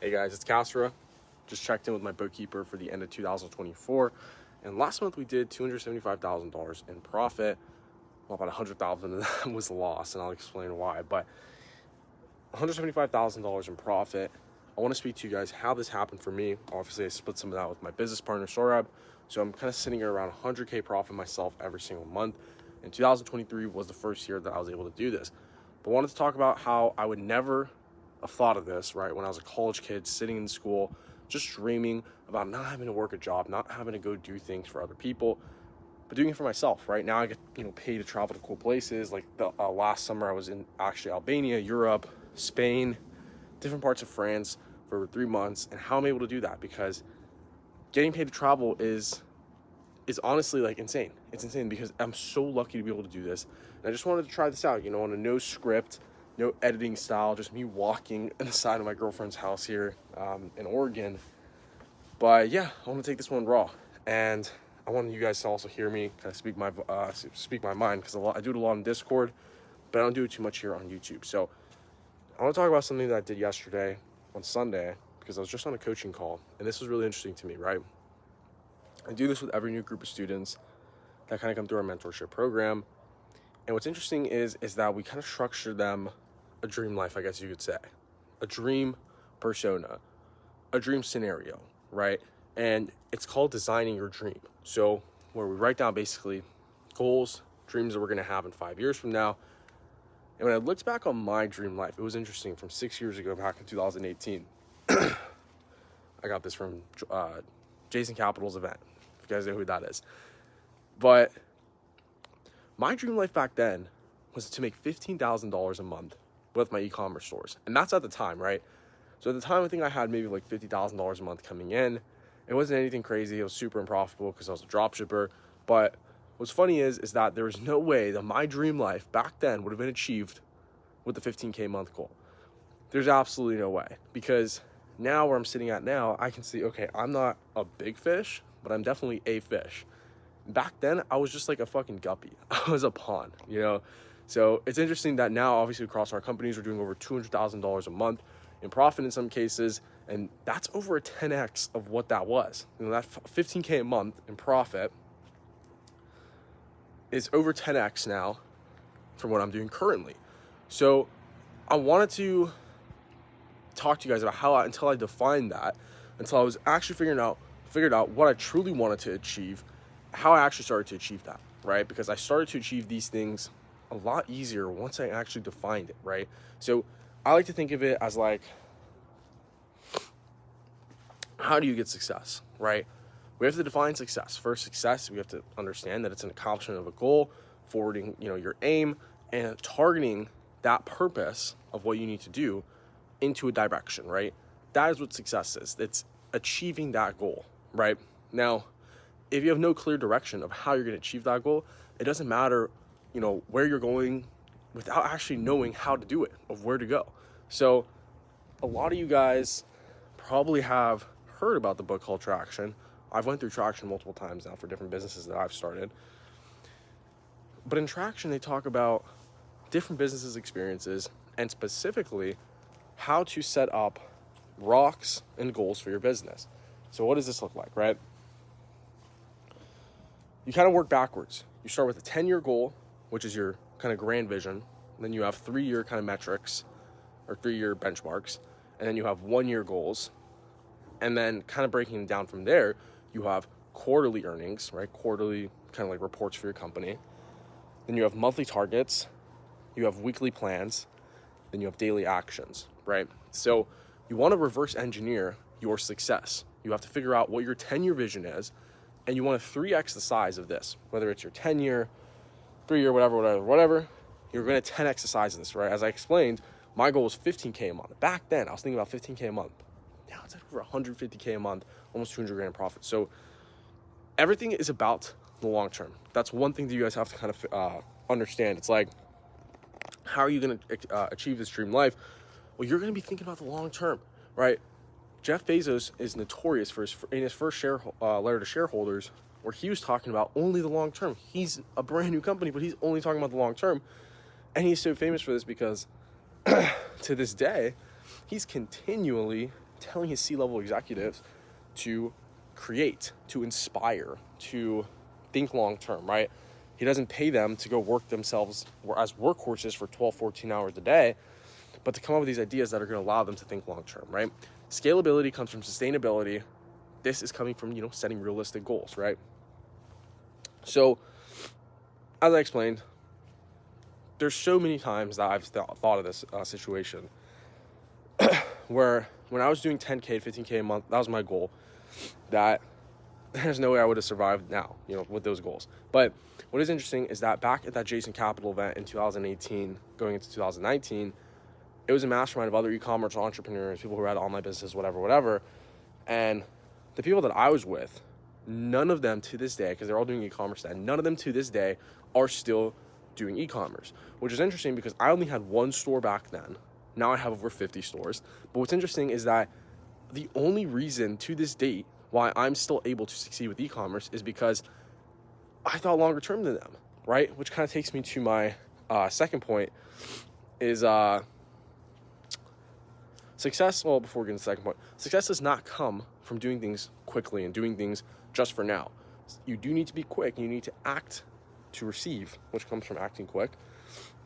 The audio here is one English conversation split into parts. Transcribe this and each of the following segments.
Hey guys, it's Kasra. Just checked in with my bookkeeper for the end of 2024. And last month we did $275,000 in profit. Well, about $100,000 of that was loss, and I'll explain why. But $175,000 in profit. I want to speak to you guys how this happened for me. Obviously, I split some of that with my business partner, Sorab. So I'm kind of sitting at around 100K profit myself every single month. And 2023 was the first year that I was able to do this. But I wanted to talk about how I would never have thought of this, right? When I was a college kid sitting in school, just dreaming about not having to work a job, not having to go do things for other people, but doing it for myself. Right now I get paid to travel to cool places. Like the last summer I was in actually Albania, Europe, Spain, different parts of France for over 3 months. And how I'm able to do that, because getting paid to travel is honestly like insane. It's insane because I'm so lucky to be able to do this. And I just wanted to try this out, on a no script, no editing style, just me walking in the side of my girlfriend's house here in Oregon. But yeah, I want to take this one raw, and I want you guys to also hear me kind of speak my mind, because I do it a lot on Discord, but I don't do it too much here on YouTube. So I want to talk about something that I did yesterday on Sunday, because I was just on a coaching call, and this was really interesting to me, right? I do this with every new group of students that kind of come through our mentorship program. And what's interesting is that we kind of structure them a dream life, I guess you could say, a dream persona, a dream scenario, right? And it's called designing your dream. So where we write down basically goals, dreams that we're going to have in 5 years from now. And when I looked back on my dream life, it was interesting. From 6 years ago, back in 2018, I got this from Jason Capital's event, if you guys know who that is. But my dream life back then was to make $15,000 a month with my e-commerce stores. And that's at the time, right? So at the time, I think I had maybe like $50,000 a month coming in. It wasn't anything crazy. It was super unprofitable because I was a drop shipper. But what's funny is that there was no way that my dream life back then would have been achieved with the 15K month goal. There's absolutely no way, because now where I'm sitting at now, I can see, okay, I'm not a big fish, but I'm definitely a fish. Back then, I was just like a fucking guppy. I was a pawn, So it's interesting that now, obviously, across our companies, we're doing over $200,000 a month in profit in some cases, and that's over a 10x of what that was. That 15K a month in profit is over 10x now from what I'm doing currently. So I wanted to talk to you guys about how until I defined that, until I was actually figured out what I truly wanted to achieve, how I actually started to achieve that, right? Because I started to achieve these things a lot easier once I actually defined it, right? So I like to think of it as like, how do you get success, right? We have to define success. For success, we have to understand that it's an accomplishment of a goal, forwarding, your aim, and targeting that purpose of what you need to do into a direction, right? That is what success is. It's achieving that goal, right? Now, if you have no clear direction of how you're going to achieve that goal, it doesn't matter, where you're going without actually knowing how to do it, of where to go. So a lot of you guys probably have heard about the book called Traction. I've went through Traction multiple times now for different businesses that I've started. But in Traction, they talk about different businesses' experiences, and specifically how to set up rocks and goals for your business. So what does this look like, right? You kind of work backwards. You start with a 10-year goal, which is your kind of grand vision. And then you have 3-year kind of metrics or 3-year benchmarks. And then you have 1-year goals. And then kind of breaking them down from there, you have quarterly earnings, right? Quarterly kind of like reports for your company. Then you have monthly targets. You have weekly plans. Then you have daily actions, right? So you want to reverse engineer your success. You have to figure out what your 10-year vision is, and you want to 3x the size of this, whether it's your 10-year, 3-year, whatever, you're going to 10x the size of this, right? As I explained, my goal was 15K a month. Back then, I was thinking about 15K a month. Now it's like over 150K a month, almost 200 grand in profit. So everything is about the long term. That's one thing that you guys have to kind of understand. It's like, how are you going to achieve this dream life? Well, you're going to be thinking about the long term, right? Jeff Bezos is notorious for in his first letter to shareholders, where he was talking about only the long term. He's a brand new company, but he's only talking about the long term. And he's so famous for this because to this day, he's continually telling his C-level executives to create, to inspire, to think long-term, right? He doesn't pay them to go work themselves as workhorses for 12, 14 hours a day, but to come up with these ideas that are going to allow them to think long-term, right? Scalability comes from sustainability. This is coming from, setting realistic goals, right? So, as I explained, there's so many times that I've thought of this situation where when I was doing 10K, 15K a month, that was my goal, that there's no way I would have survived now, with those goals. But what is interesting is that back at that Jason Capital event in 2018, going into 2019, it was a mastermind of other e-commerce entrepreneurs, people who had online businesses, whatever. And the people that I was with, none of them to this day, because they're all doing e-commerce then, none of them to this day are still doing e-commerce, which is interesting because I only had one store back then. Now I have over 50 stores. But what's interesting is that the only reason to this date why I'm still able to succeed with e-commerce is because I thought longer term than them, right? Which kind of takes me to my second point is success. Well, before we get to the second point, success does not come from doing things quickly and doing things just for now. You do need to be quick. You need to act to receive, which comes from acting quick.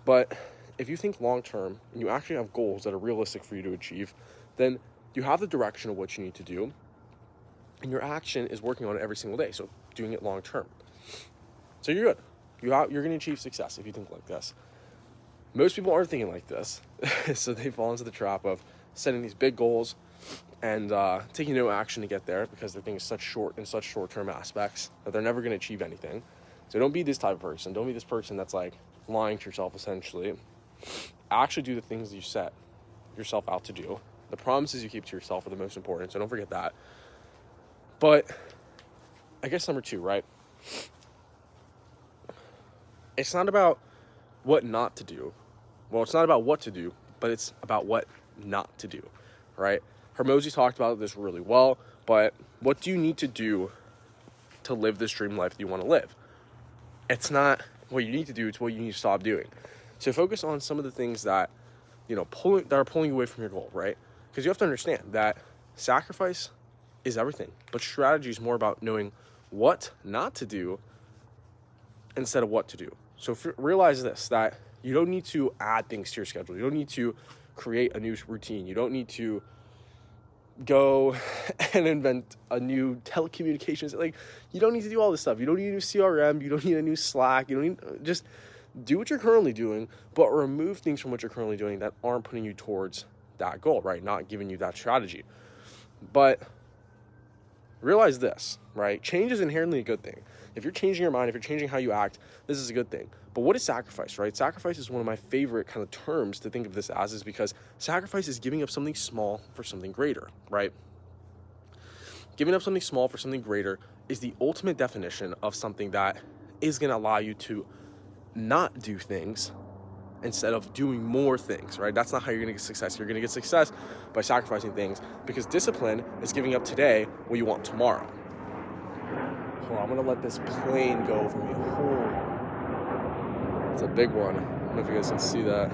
But if you think long term and you actually have goals that are realistic for you to achieve, then you have the direction of what you need to do, and your action is working on it every single day. So doing it long term. So you're good. You're going to achieve success if you think like this. Most people aren't thinking like this, so they fall into the trap of setting these big goals and taking no action to get there because they're thinking such short-term aspects that they're never going to achieve anything. So don't be this type of person. Don't be this person that's like lying to yourself, essentially. Actually do the things you set yourself out to do. The promises you keep to yourself are the most important, so don't forget that. But I guess number 2, right? It's not about what not to do. Well, it's not about what to do, but it's about what not to do, right? Hormozi talked about this really well, but what do you need to do to live this dream life that you want to live? It's not what you need to do, it's what you need to stop doing. So focus on some of the things that, that are pulling you away from your goal, right? Because you have to understand that sacrifice is everything, but strategy is more about knowing what not to do instead of what to do. So realize this, that you don't need to add things to your schedule. You don't need to create a new routine. You don't need to go and invent a new telecommunications. Like, you don't need to do all this stuff. You don't need a new CRM. You don't need a new Slack. You don't need, just do what you're currently doing, but remove things from what you're currently doing that aren't putting you towards that goal, right? Not giving you that strategy. But realize this, right? Change is inherently a good thing. If you're changing your mind, if you're changing how you act, this is a good thing. But what is sacrifice, right? Sacrifice is one of my favorite kind of terms to think of this as, is because sacrifice is giving up something small for something greater, right? Giving up something small for something greater is the ultimate definition of something that is going to allow you to not do things instead of doing more things, right? That's not how you're going to get success. You're going to get success by sacrificing things, because discipline is giving up today what you want tomorrow. Hold on, I'm going to let this plane go over me. It's a big one. I don't know if you guys can see that.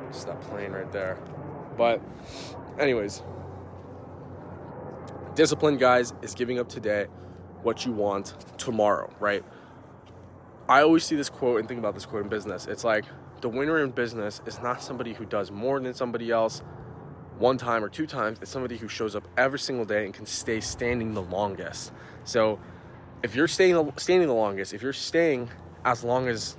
Just that plane right there. But anyways, discipline, guys, is giving up today what you want tomorrow, right? I always see this quote and think about this quote in business. It's like, the winner in business is not somebody who does more than somebody else one time or two times. It's somebody who shows up every single day and can stay standing the longest. So if you're standing the longest, if you're staying as long as,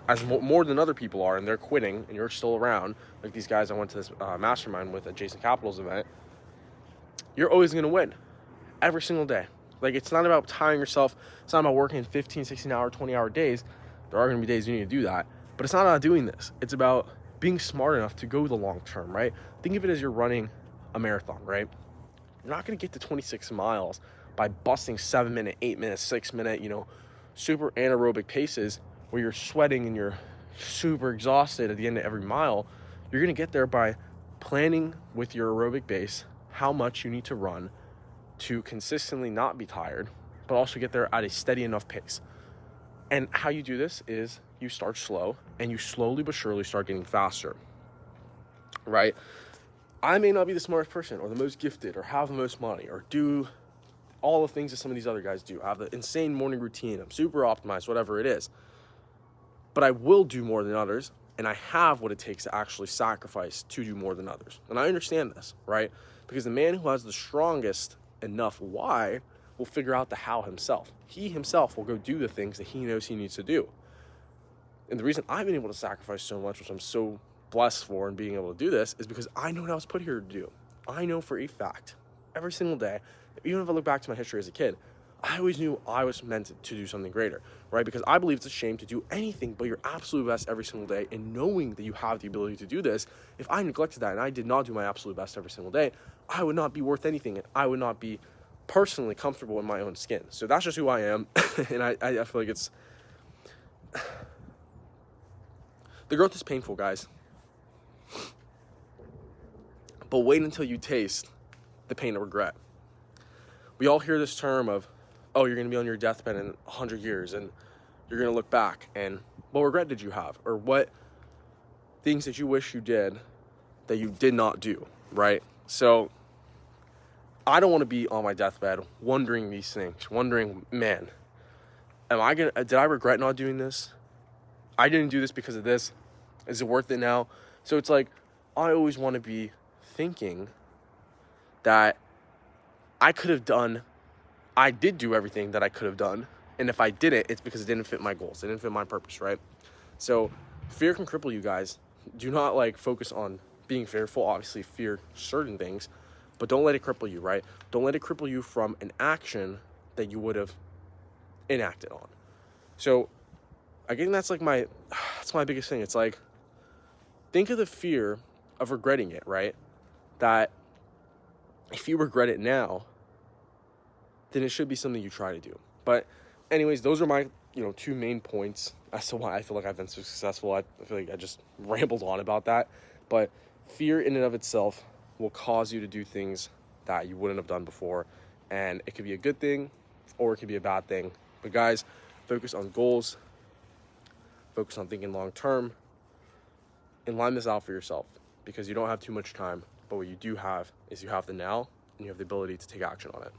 as more than other people are, and they're quitting and you're still around, like these guys I went to this mastermind with at Jason Capital's event, you're always going to win every single day. Like, it's not about tiring yourself. It's not about working 15, 16-hour, 20-hour days. There are going to be days you need to do that. But it's not about doing this. It's about being smart enough to go the long term, right? Think of it as you're running a marathon, right? You're not going to get to 26 miles by busting 7-minute, 8-minute, 6-minute, super anaerobic paces where you're sweating and you're super exhausted at the end of every mile. You're going to get there by planning with your aerobic base how much you need to run to consistently not be tired, but also get there at a steady enough pace. And how you do this is you start slow and you slowly but surely start getting faster, right? I may not be the smartest person or the most gifted or have the most money or do all the things that some of these other guys do. I have the insane morning routine. I'm super optimized, whatever it is. But I will do more than others, and I have what it takes to actually sacrifice to do more than others. And I understand this, right? Because the man who has the strongest enough why will figure out the how himself. He himself will go do the things that he knows he needs to do. And the reason I've been able to sacrifice so much, which I'm so blessed for and being able to do this, is because I know what I was put here to do. I know for a fact, every single day, even if I look back to my history as a kid, I always knew I was meant to do something greater, right? Because I believe it's a shame to do anything but your absolute best every single day, and knowing that you have the ability to do this, if I neglected that and I did not do my absolute best every single day, I would not be worth anything, and I would not be personally comfortable in my own skin. So that's just who I am, and I feel like it's... The growth is painful, guys. But wait until you taste the pain of regret. We all hear this term of, oh, you're going to be on your deathbed in 100 years, and you're going to look back, and what regret did you have? Or what things that you wish you did that you did not do, right? So I don't want to be on my deathbed wondering these things, wondering, man, did I regret not doing this? I didn't do this because of this. Is it worth it now? So it's like, I always want to be thinking that I did do everything that I could have done. And if I didn't, it's because it didn't fit my goals. It didn't fit my purpose, right? So fear can cripple you guys. Do not focus on being fearful. Obviously fear certain things, but don't let it cripple you, right? Don't let it cripple you from an action that you would have enacted on. So again, that's my biggest thing. It's like, think of the fear of regretting it, right? That if you regret it now, then it should be something you try to do. But anyways, those are my, two main points as to why I feel like I've been so successful. I feel like I just rambled on about that. But fear in and of itself will cause you to do things that you wouldn't have done before. And it could be a good thing or it could be a bad thing. But guys, focus on goals. Focus on thinking long term. And line this out for yourself, because you don't have too much time. But what you do have is you have the now, and you have the ability to take action on it.